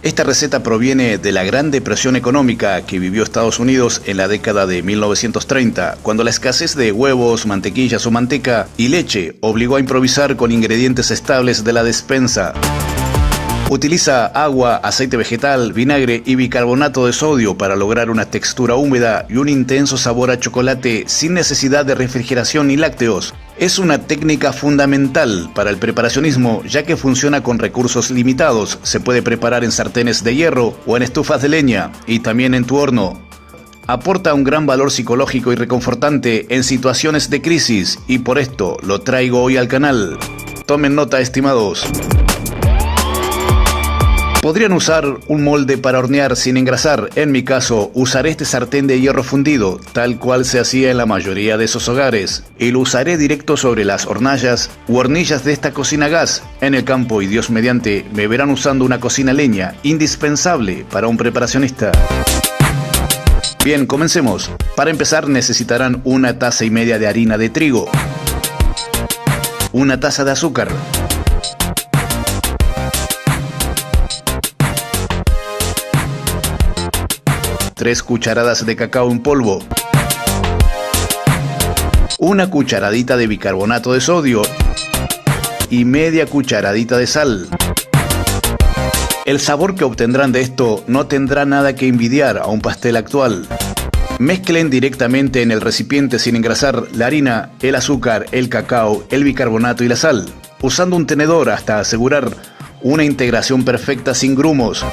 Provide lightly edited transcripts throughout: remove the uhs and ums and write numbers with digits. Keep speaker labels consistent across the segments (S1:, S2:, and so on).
S1: Esta receta proviene de la gran depresión económica que vivió Estados Unidos en la década de 1930, cuando la escasez de huevos, mantequillas o manteca y leche obligó a improvisar con ingredientes estables de la despensa. Utiliza agua, aceite vegetal, vinagre y bicarbonato de sodio para lograr una textura húmeda y un intenso sabor a chocolate sin necesidad de refrigeración ni lácteos. Es una técnica fundamental para el preparacionismo, ya que funciona con recursos limitados. Se puede preparar en sartenes de hierro o en estufas de leña y también en tu horno. Aporta un gran valor psicológico y reconfortante en situaciones de crisis y por esto lo traigo hoy al canal. Tomen nota, estimados. Podrían usar un molde para hornear sin engrasar. En mi caso, usaré este sartén de hierro fundido, tal cual se hacía en la mayoría de esos hogares, y lo usaré directo sobre las hornallas u hornillas de esta cocina a gas. En el campo, y Dios mediante, me verán usando una cocina a leña, indispensable para un preparacionista. Bien, comencemos. Para empezar necesitarán 1,5 tazas de harina de trigo, 1 taza de azúcar, 3 cucharadas de cacao en polvo, 1 cucharadita de bicarbonato de sodio y media cucharadita de sal. El sabor que obtendrán de esto no tendrá nada que envidiar a un pastel actual. Mezclen directamente en el recipiente sin engrasar la harina, el azúcar, el cacao, el bicarbonato y la sal, usando un tenedor hasta asegurar una integración perfecta sin grumos.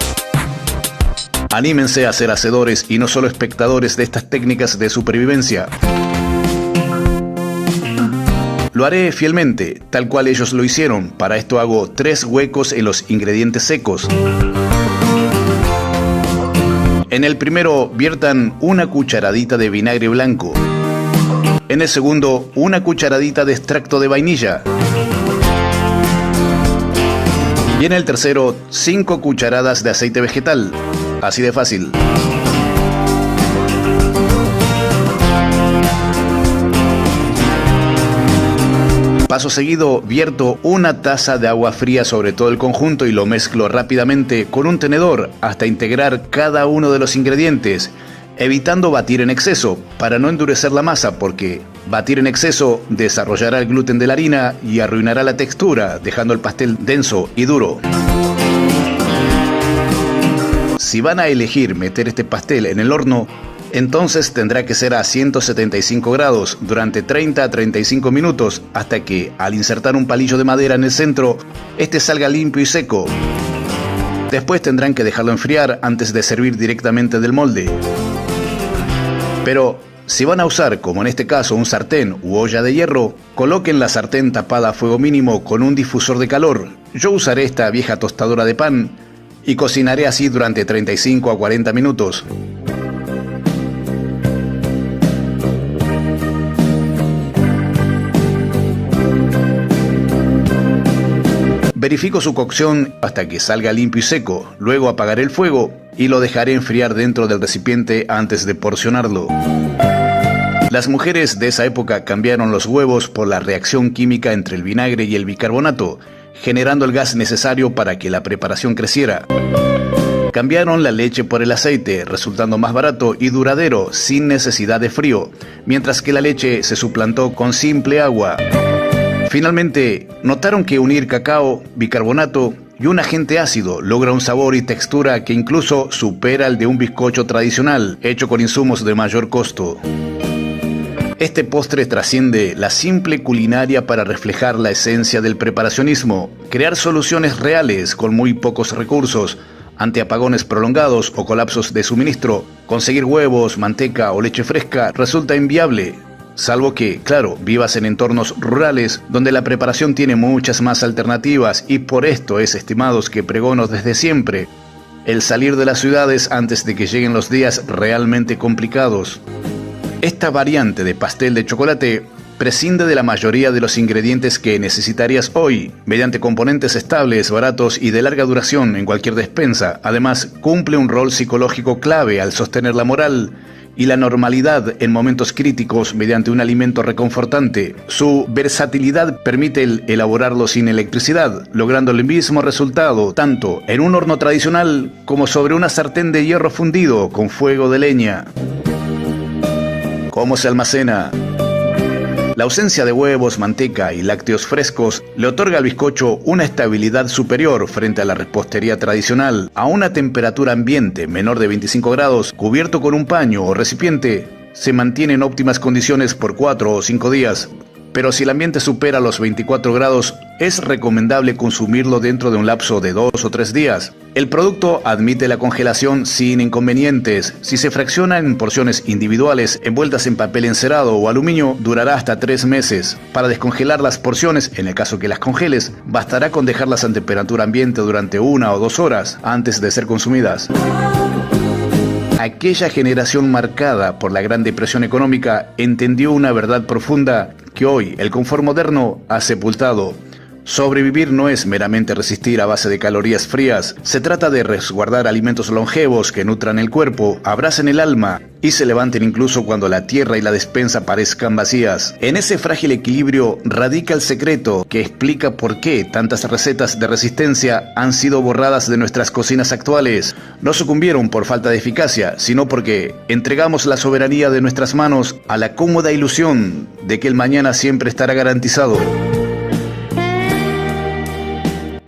S1: Anímense a ser hacedores y no solo espectadores de estas técnicas de supervivencia. Lo haré fielmente, tal cual ellos lo hicieron. Para esto hago 3 huecos en los ingredientes secos. En el primero viertan 1 cucharadita de vinagre blanco. En el segundo, 1 cucharadita de extracto de vainilla. Y en el tercero, 5 cucharadas de aceite vegetal. Así de fácil. Paso seguido, vierto 1 taza de agua fría sobre todo el conjunto y lo mezclo rápidamente con un tenedor hasta integrar cada uno de los ingredientes, evitando batir en exceso para no endurecer la masa, porque batir en exceso desarrollará el gluten de la harina y arruinará la textura, dejando el pastel denso y duro. Si van a elegir meter este pastel en el horno, entonces tendrá que ser a 175 grados durante 30 a 35 minutos hasta que, al insertar un palillo de madera en el centro, este salga limpio y seco. Después tendrán que dejarlo enfriar antes de servir directamente del molde. Pero si van a usar, como en este caso, un sartén u olla de hierro, coloquen la sartén tapada a fuego mínimo con un difusor de calor. Yo usaré esta vieja tostadora de pan y cocinaré así durante 35 a 40 minutos. Verifico su cocción hasta que salga limpio y seco, luego apagaré el fuego y lo dejaré enfriar dentro del recipiente antes de porcionarlo. Las mujeres de esa época cambiaron los huevos por la reacción química entre el vinagre y el bicarbonato, generando el gas necesario para que la preparación creciera. Cambiaron la leche por el aceite, resultando más barato y duradero sin necesidad de frío, mientras que la leche se suplantó con simple agua. Finalmente, notaron que unir cacao, bicarbonato y un agente ácido logra un sabor y textura que incluso supera el de un bizcocho tradicional, hecho con insumos de mayor costo. Este postre trasciende la simple culinaria para reflejar la esencia del preparacionismo, crear soluciones reales con muy pocos recursos, ante apagones prolongados o colapsos de suministro. Conseguir huevos, manteca o leche fresca resulta inviable, salvo que, claro, vivas en entornos rurales donde la preparación tiene muchas más alternativas y por esto es, estimados, que pregono desde siempre el salir de las ciudades antes de que lleguen los días realmente complicados. Esta variante de pastel de chocolate prescinde de la mayoría de los ingredientes que necesitarías hoy, mediante componentes estables, baratos y de larga duración en cualquier despensa. Además, cumple un rol psicológico clave al sostener la moral y la normalidad en momentos críticos mediante un alimento reconfortante. Su versatilidad permite elaborarlo sin electricidad, logrando el mismo resultado tanto en un horno tradicional como sobre una sartén de hierro fundido con fuego de leña. ¿Cómo se almacena? La ausencia de huevos, manteca y lácteos frescos le otorga al bizcocho una estabilidad superior frente a la repostería tradicional. A una temperatura ambiente menor de 25 grados, cubierto con un paño o recipiente, se mantiene en óptimas condiciones por 4 o 5 días. Pero si el ambiente supera los 24 grados, es recomendable consumirlo dentro de un lapso de 2 o 3 días. El producto admite la congelación sin inconvenientes. Si se fracciona en porciones individuales envueltas en papel encerado o aluminio, durará hasta 3 meses. Para descongelar las porciones, en el caso que las congeles, bastará con dejarlas a temperatura ambiente durante 1 o 2 horas antes de ser consumidas. Aquella generación marcada por la Gran Depresión económica entendió una verdad profunda que hoy el confort moderno ha sepultado. Sobrevivir no es meramente resistir a base de calorías frías, se trata de resguardar alimentos longevos que nutran el cuerpo, abracen el alma y se levanten incluso cuando la tierra y la despensa parezcan vacías. En ese frágil equilibrio radica el secreto que explica por qué tantas recetas de resistencia han sido borradas de nuestras cocinas actuales. No sucumbieron por falta de eficacia, sino porque entregamos la soberanía de nuestras manos a la cómoda ilusión de que el mañana siempre estará garantizado.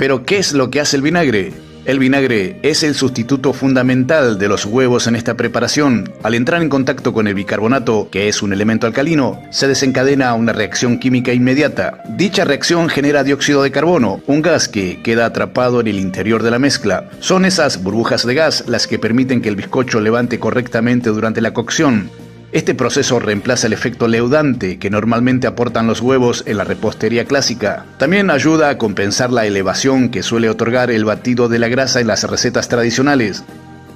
S1: ¿Pero qué es lo que hace el vinagre? El vinagre es el sustituto fundamental de los huevos en esta preparación. Al entrar en contacto con el bicarbonato, que es un elemento alcalino, se desencadena una reacción química inmediata. Dicha reacción genera dióxido de carbono, un gas que queda atrapado en el interior de la mezcla. Son esas burbujas de gas las que permiten que el bizcocho levante correctamente durante la cocción. Este proceso reemplaza el efecto leudante que normalmente aportan los huevos en la repostería clásica. También ayuda a compensar la elevación que suele otorgar el batido de la grasa en las recetas tradicionales.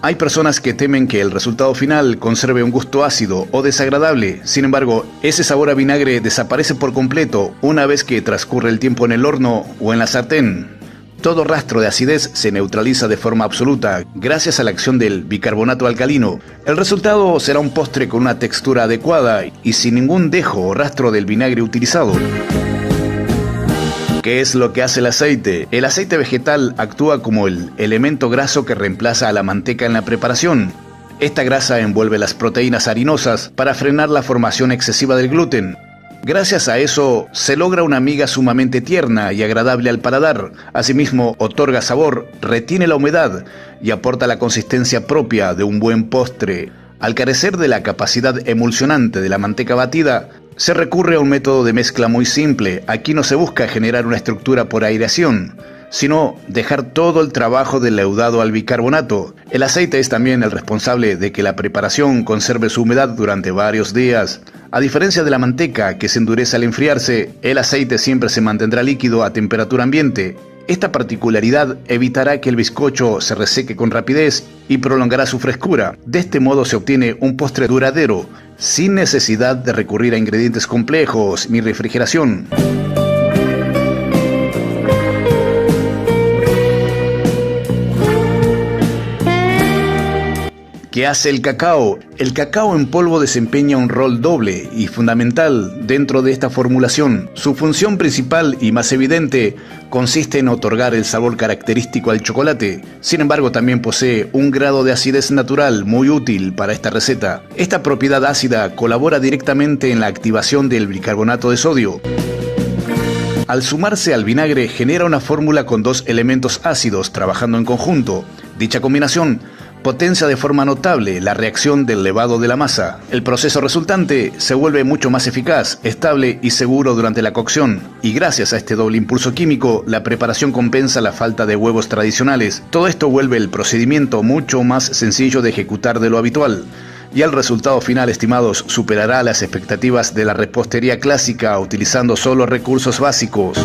S1: Hay personas que temen que el resultado final conserve un gusto ácido o desagradable. Sin embargo, ese sabor a vinagre desaparece por completo una vez que transcurre el tiempo en el horno o en la sartén. Todo rastro de acidez se neutraliza de forma absoluta gracias a la acción del bicarbonato alcalino. El resultado será un postre con una textura adecuada y sin ningún dejo o rastro del vinagre utilizado. ¿Qué es lo que hace el aceite? El aceite vegetal actúa como el elemento graso que reemplaza a la manteca en la preparación. Esta grasa envuelve las proteínas harinosas para frenar la formación excesiva del gluten. Gracias a eso se logra una miga sumamente tierna y agradable al paladar. Asimismo, otorga sabor, retiene la humedad y aporta la consistencia propia de un buen postre. Al carecer de la capacidad emulsionante de la manteca batida, se recurre a un método de mezcla muy simple. Aquí no se busca generar una estructura por aireación, sino dejar todo el trabajo del leudado al bicarbonato. El aceite es también el responsable de que la preparación conserve su humedad durante varios días. A diferencia de la manteca, que se endurece al enfriarse, el aceite siempre se mantendrá líquido a temperatura ambiente. Esta particularidad evitará que el bizcocho se reseque con rapidez y prolongará su frescura. De este modo se obtiene un postre duradero, sin necesidad de recurrir a ingredientes complejos ni refrigeración. ¿Qué hace el cacao? El cacao en polvo desempeña un rol doble y fundamental dentro de esta formulación. Su función principal y más evidente consiste en otorgar el sabor característico al chocolate. Sin embargo, también posee un grado de acidez natural muy útil para esta receta. Esta propiedad ácida colabora directamente en la activación del bicarbonato de sodio. Al sumarse al vinagre genera una fórmula con dos elementos ácidos trabajando en conjunto. Dicha combinación potencia de forma notable la reacción del levado de la masa. El proceso resultante se vuelve mucho más eficaz, estable y seguro durante la cocción. Y gracias a este doble impulso químico, la preparación compensa la falta de huevos tradicionales. Todo esto vuelve el procedimiento mucho más sencillo de ejecutar de lo habitual. Y el resultado final, estimados, superará las expectativas de la repostería clásica utilizando solo recursos básicos.